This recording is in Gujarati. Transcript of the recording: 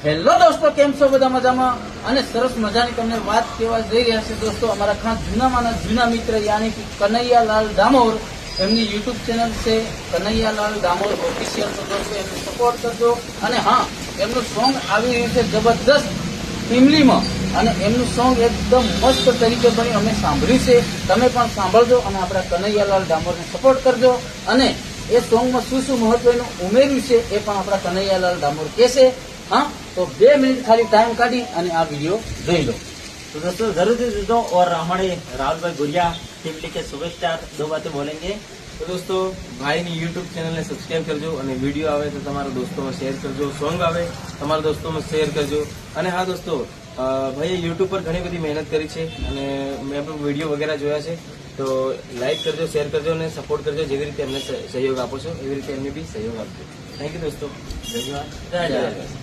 હેલો દોસ્તો, કેમ છો? બધા મજામાં? અને સરસ મજાની તમને વાત કહેવા જઈ રહ્યા છે દોસ્તો, અમારા ખાસ જૂનામાંના જૂના મિત્ર યાની કે કનૈયાલાલ ડામોર, એમની યુટ્યુબ ચેનલ છે કનૈયાલાલ ડામોર ઓફિશિયલ. તો દોસ્તો એમને સપોર્ટ કરજો. અને હા, એમનું સોંગ આવી રહ્યું છે જબરદસ્ત ફિલ્મીમાં, અને એમનું સોંગ એકદમ મસ્ત તરીકે બની અમે સાંભળ્યું છે. તમે પણ સાંભળજો અને આપણા કનૈયાલાલ ડામોરને સપોર્ટ કરજો. અને એ સોંગમાં શું શું મહત્વનું ઉમેર્યું છે એ પણ આપણા કનૈયાલાલ ડામોર કહેશે. हाँ, तो 2 मिनट खाली टाइम काटी અને આ વિડીયો જોઈ લો. तो दोस्तों जरूर से सुनो. और हमारे राहुल भाई गुड़िया टीम के सुपरस्टार 2 बातें बोलेंगे. तो दोस्तों भाईनी यूट्यूब चैनल ने सब्सक्राइब करजो અને વિડીયો આવે તો તમારા દોસ્તોમાં શેર કરજો. સોંગ આવે તમારા દોસ્તોમાં શેર કરજો. અને હા દોસ્તો, ભાઈએ યુટ્યુબ પર ઘણી બધી મહેનત કરી છે અને મેં પણ વિડીયો વગેરે જોયા છે. તો લાઈક કરજો, શેર કરજો અને સપોર્ટ કરજો. જેવી રીતે એમને સહયોગ આપો છો એવી રીતે એમને બી સહયોગ આપજો. થેન્ક યુ દોસ્તો. ધન્યવાદ. जय जय.